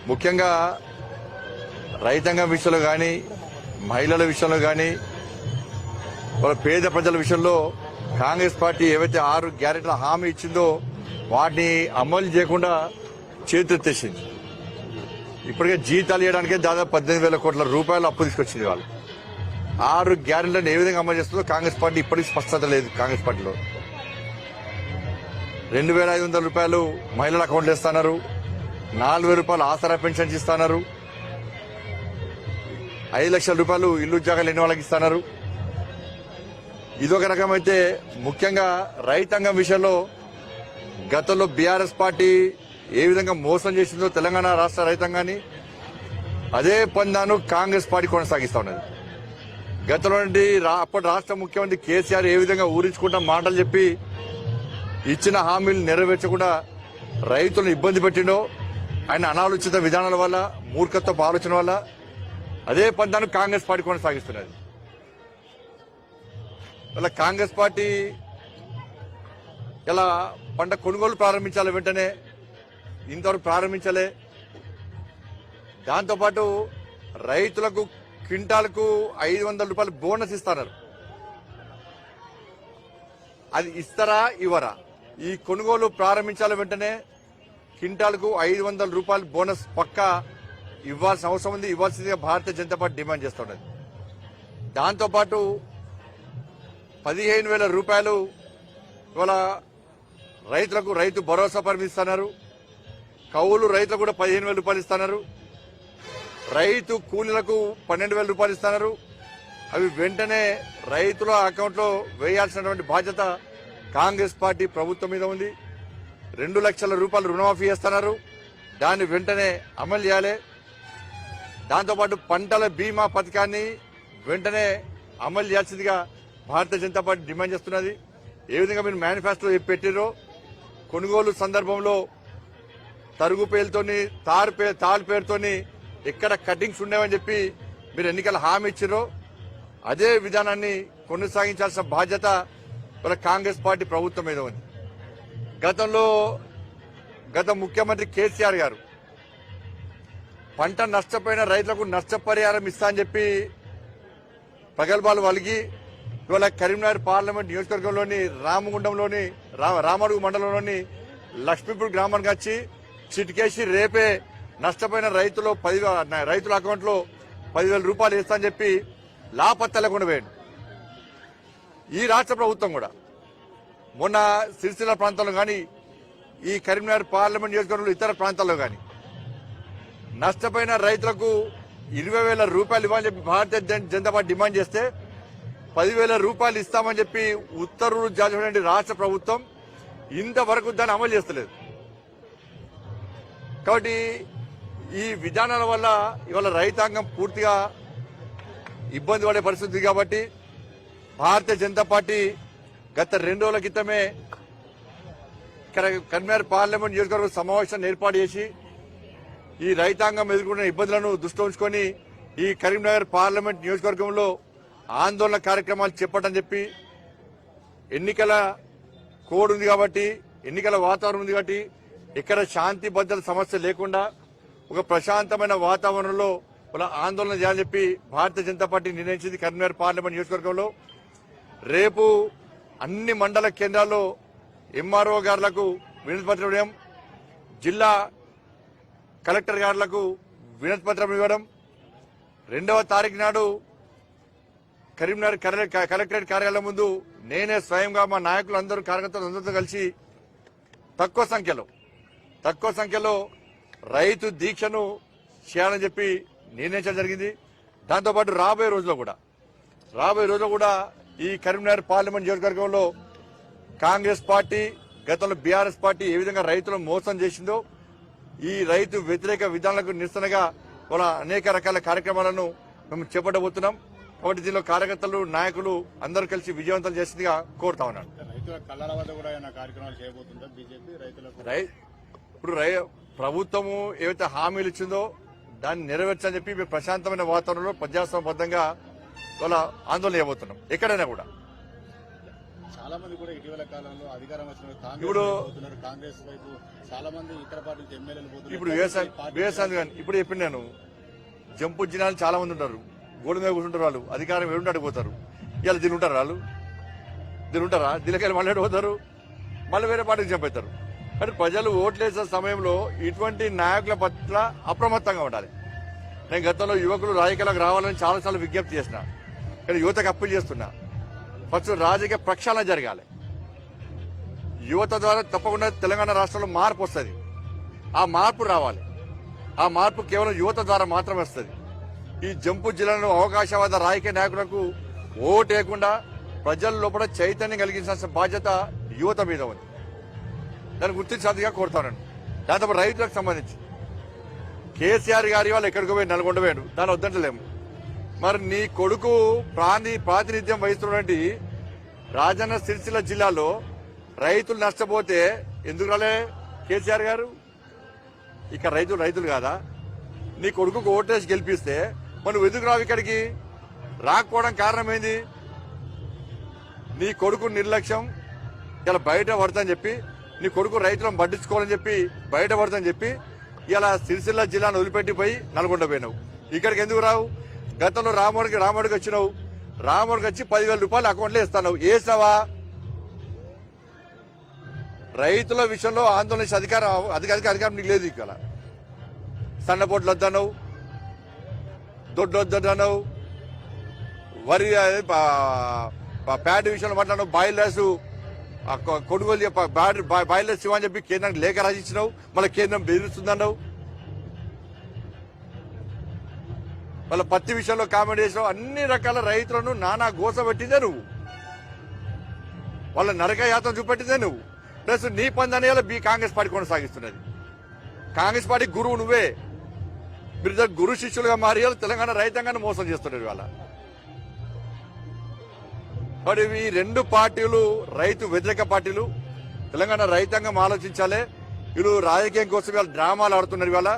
ముఖ్యంగా రైతాంగం విషయంలో కానీ మహిళల విషయంలో కానీ వాళ్ళ పేద ప్రజల విషయంలో కాంగ్రెస్ పార్టీ ఏవైతే 6 గ్యారెంటీల హామీ ఇచ్చిందో వాటిని అమలు చేయకుండా చేతులెత్తేసింది. ఇప్పటికే జీతాలు ఇవ్వడానికే దాదాపు 18,000 కోట్ల రూపాయలు అప్పు తీసుకొచ్చింది. వాళ్ళు 6 గ్యారెంటీలను ఏ విధంగా అమలు చేస్తుందో కాంగ్రెస్ పార్టీ ఇప్పటికీ స్పష్టత లేదు. కాంగ్రెస్ పార్టీలో 2,500 రూపాయలు మహిళల అకౌంట్లు ఇస్తున్నారు, 4,000 రూపాయలు ఆసరా పెన్షన్ ఇస్తున్నారు, 5 లక్షల రూపాయలు ఇల్లు ఉద్యోగాలు ఎన్ని వాళ్ళకి ఇస్తున్నారు. ఇదొక రకమైతే ముఖ్యంగా రైతాంగం విషయంలో గతంలో బీఆర్ఎస్ పార్టీ ఏ విధంగా మోసం చేసిందో తెలంగాణ రాష్ట్ర రైతాంగాన్ని అదే పందాను కాంగ్రెస్ పార్టీ కొనసాగిస్తా ఉన్నది. గతంలో అప్పటి రాష్ట్ర ముఖ్యమంత్రి కేసీఆర్ ఏ విధంగా ఊరించుకుంటా మాటలు చెప్పి ఇచ్చిన హామీలు నెరవేర్చకుండా రైతులను ఇబ్బంది పెట్టిండో ఆయన అనాలోచిత విధానాల వల్ల మూర్ఖత్వపు ఆలోచన వల్ల అదే పందాను కాంగ్రెస్ పార్టీ కొనసాగిస్తున్నది. ఇలా కాంగ్రెస్ పార్టీ ఇలా పంట కొనుగోలు ప్రారంభించాలి, వెంటనే ఇంతవరకు ప్రారంభించలే. దాంతోపాటు రైతులకు క్వింటాలకు 500 రూపాయలు బోనస్ ఇస్తున్నారు. అది ఇస్తారా ఇవ్వరా? ఈ కొనుగోలు ప్రారంభించాలి, వెంటనే క్వింటాలకు 500 రూపాయలు బోనస్ పక్కా ఇవ్వాల్సిన అవసరం ఉంది. ఇవ్వాల్సిందిగా భారతీయ జనతా పార్టీ డిమాండ్ చేస్తున్నది. దాంతోపాటు 15,000 రూపాయలు ఇవాళ రైతులకు రైతు భరోసా పరిమిస్తున్నారు. కౌలు రైతులకు కూడా 15,000 రూపాయలు ఇస్తున్నారు. రైతు కూలీలకు 12,000 రూపాయలు ఇస్తున్నారు. అవి వెంటనే రైతుల అకౌంట్లో వేయాల్సినటువంటి బాధ్యత కాంగ్రెస్ పార్టీ ప్రభుత్వం మీద ఉంది. 2 లక్షల రూపాయలు రుణమాఫీ చేస్తున్నారు, దాన్ని వెంటనే అమలు చేయాలి. దాంతోపాటు పంటల బీమా పథకాన్ని వెంటనే అమలు చేయాల్సిందిగా భారతీయ జనతా పార్టీ డిమాండ్ చేస్తున్నది. ఏ విధంగా మీరు మేనిఫెస్టోలో పెట్టిరో కొనుగోలు సందర్భంలో తరుగు పేరుతోని తాళు పేరుతోని ఎక్కడ కటింగ్స్ ఉండేవని చెప్పి మీరు ఎన్నికల హామీ ఇచ్చిరో అదే విధానాన్ని కొనసాగించాల్సిన బాధ్యత కాంగ్రెస్ పార్టీ ప్రభుత్వం మీద ఉంది. గత ముఖ్యమంత్రి కేసీఆర్ గారు పంట నష్టపోయిన రైతులకు నష్టపరిహారం ఇస్తా అని చెప్పి ప్రగల్భాలు వలిగి ఇవాళ కరీంనగర్ పార్లమెంట్ నియోజకవర్గంలోని రామడుగు మండలంలోని లక్ష్మీపూర్ గ్రామానికి వచ్చి చిటికేసి రేపే నష్టపోయిన రైతుల అకౌంట్లో 10,000 రూపాయలు ఇస్తా అని చెప్పి లాపత్తా లేకుండా పోయాడు. ఈ రాష్ట్ర ప్రభుత్వం కూడా మొన్న సిరిసిల్ల ప్రాంతంలో కానీ ఈ కరీంనగర్ పార్లమెంట్ నియోజకవర్గంలో ఇతర ప్రాంతాల్లో కానీ నష్టపోయిన రైతులకు 20,000 రూపాయలు ఇవ్వాలని చెప్పి భారతీయ జనతా పార్టీ డిమాండ్ చేస్తే 10,000 రూపాయలు ఇస్తామని చెప్పి ఉత్తర్వులు జారీ చేసిన రాష్ట్ర ప్రభుత్వం ఇంతవరకు దాన్ని అమలు చేస్తలేదు. కాబట్టి ఈ విధానాల వల్ల ఇవాళ రైతాంగం పూర్తిగా ఇబ్బంది పడే పరిస్థితి. కాబట్టి భారతీయ జనతా పార్టీ గత 2 రోజుల క్రితమే కరీంనగర్ పార్లమెంట్ నియోజకవర్గ సమావేశాన్ని ఏర్పాటు చేసి ఈ రైతాంగం ఎదుర్కొన్న ఇబ్బందులను దృష్టిలో ఉంచుకొని ఈ కరీంనగర్ పార్లమెంట్ నియోజకవర్గంలో ఆందోళన కార్యక్రమాలు చెప్పటని చెప్పి ఎన్నికల కోడ్ ఉంది కాబట్టి ఎన్నికల వాతావరణం ఉంది కాబట్టి ఇక్కడ శాంతి భద్రత సమస్య లేకుండా ఒక ప్రశాంతమైన వాతావరణంలో ఆందోళన చేయాలని చెప్పి భారతీయ జనతా పార్టీ నిర్ణయించింది. కరీంనగర్ పార్లమెంట్ నియోజకవర్గంలో రేపు అన్ని మండల కేంద్రాల్లో ఎంఆర్ఓ గారులకు వినతి పత్రం ఇవ్వడం, జిల్లా కలెక్టర్ గారులకు వినతి పత్రం ఇవ్వడం, 2వ తారీఖు నాడు కరీంనగర్ కలెక్టరేట్ కార్యాలయం ముందు నేనే స్వయంగా మా నాయకులందరూ కార్యకర్తలు అందరితో కలిసి తక్కువ సంఖ్యలో రైతు దీక్షను చేయాలని చెప్పి నిర్ణయించడం జరిగింది. దాంతోపాటు రాబోయే రోజుల్లో కూడా ఈ కరీంనగర్ పార్లమెంట్ నియోజకవర్గంలో కాంగ్రెస్ పార్టీ గతంలో బీఆర్ఎస్ పార్టీ ఏ విధంగా రైతులను మోసం చేసిందో ఈ రైతు వ్యతిరేక విధానాలకు నిరసనగా అనేక రకాల కార్యక్రమాలను మేము చేపట్టబోతున్నాం. కాబట్టి దీనిలో కార్యకర్తలు నాయకులు అందరూ కలిసి విజయవంతం చేసిందిగా కోరుతా ఉన్నాను. ఇప్పుడు ప్రభుత్వము ఏవైతే హామీలు ఇచ్చిందో దాన్ని నెరవేర్చని చెప్పి మేము ప్రశాంతమైన వాతావరణంలో ప్రజాస్వామ్యబద్ధంగా ఆందోళన చేయబోతున్నాం. ఎక్కడైనా కూడా చాలా మంది కూడా ఇటీవల కాలంలో అధికారం వచ్చిన ఇప్పుడు కాంగ్రెస్ వైపు చాలా మంది ఇతర పార్టీలకు ఎమ్మెల్యేలు పోతున్నారు. ఇప్పుడు వ్యవసాయం ఇప్పుడు చెప్పింది నేను జంపు జినాలు చాలా మంది ఉంటారు, గోడ మీద కూర్చుంటారు, వాళ్ళు అధికారం ఏడుంటాడు పోతారు. ఇలా దీని ఉంటారు, వాళ్ళు దీని ఉంటారా? దీనికెళ్ళి మళ్ళీ పోతారు, మళ్ళీ వేరే పార్టీకి చంపేస్తారు. కానీ ప్రజలు ఓట్లేసే సమయంలో ఇటువంటి నాయకుల పట్ల అప్రమత్తంగా ఉండాలి. నేను గతంలో యువకులు రాజకీయాలకు రావాలని చాలాసార్లు విజ్ఞప్తి చేసిన, కానీ యువతకు అప్పీల్ చేస్తున్నా, ఫస్ట్ రాజకీయ ప్రక్షాళన జరగాలి. యువత ద్వారా తప్పకుండా తెలంగాణ రాష్ట్రంలో మార్పు వస్తుంది. ఆ మార్పు రావాలి. ఆ మార్పు కేవలం యువత ద్వారా మాత్రమే వస్తుంది. ఈ జంపు జిల్లాలో అవకాశవాద రాజకీయ నాయకులకు ఓటేయకుండా ప్రజల లోపల చైతన్యం కలిగించాల్సిన బాధ్యత యువత మీద ఉంది. దాన్ని గుర్తించాదిగా కోరుతానండి. దాంతో రైతులకు సంబంధించి కేసీఆర్ గారి వాళ్ళు ఎక్కడికి పోయి నల్గొండ పోయాడు, దాన్ని వద్దంటలేము. మరి నీ కొడుకు ప్రాతినిధ్యం వహిస్తున్నటువంటి రాజన్న సిరిసిల్ల జిల్లాలో రైతులు నష్టపోతే ఎందుకు రాలే కేసీఆర్ గారు? ఇక రైతులు కాదా? నీ కొడుకు ఓటేసి గెలిపిస్తే మనం ఎందుకు రావు ఇక్కడికి? రాకపోవడం కారణం ఏంది? నీ కొడుకు నిర్లక్ష్యం. ఇలా బయట పడతాని చెప్పి నీ కొడుకు రైతులను పట్టించుకోవాలని చెప్పి బయట పడతాని చెప్పి ఇలా సిరిసిల్ల జిల్లాను వదిలిపెట్టిపోయి నల్గొండ పోయినావు. ఇక్కడికి ఎందుకు రావు? గతంలో రాముడికి వచ్చినావు. రాముడికి వచ్చి 10,000 రూపాయలు అకౌంట్లో ఇస్తావు. వేసినావా? రైతుల విషయంలో ఆందోళన చేసే అధికారం నీకు లేదు. ఇక్కడ సన్నపోట్లు వద్దన్నావు, దొడ్డు వద్దన్నావు, వరి ప్యాడ్ విషయంలో మాట్లాడినావు, బాయిలర్స్ కొనుగోలు బాయిలర్స్ ఇవ్వని చెప్పి కేంద్రానికి లేఖ రాసిచ్చినావు. మళ్ళీ కేంద్రం బెదిరిస్తుందన్నావు. వాళ్ళ పత్తి విషయంలో కామెంట్ చేసినావు. అన్ని రకాల రైతులను నానా గోస పెట్టిందే నువ్వు, వాళ్ళ నరక యాత్ర చూపెట్టిందే నువ్వు. ప్లస్ నీ పందనేలా కాంగ్రెస్ పార్టీ కొనసాగిస్తున్నది. కాంగ్రెస్ పార్టీ గురువు నువ్వే. మీరు గురు శిష్యులుగా మారి తెలంగాణ రైతాంగాన్ని మోసం చేస్తున్నారు ఇవాళ. మరి ఈ రెండు పార్టీలు రైతు వ్యతిరేక పార్టీలు. తెలంగాణ రైతాంగం ఆలోచించాలి. వీళ్ళు రాజకీయం కోసం ఇవాళ డ్రామాలు ఆడుతున్నారు. ఇవాళ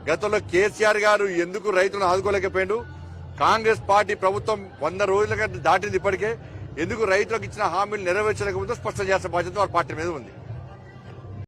గతంలో కేసీఆర్ గారు ఎందుకు రైతులను ఆదుకోలేకపోయాడు? కాంగ్రెస్ పార్టీ ప్రభుత్వం 100 రోజులుగా దాటింది. ఇప్పటికే ఎందుకు రైతులకు ఇచ్చిన హామీలు నెరవేర్చలేకపోతే స్పష్టం చేసే బాధ్యత వాళ్ళ పార్టీ మీద ఉంది.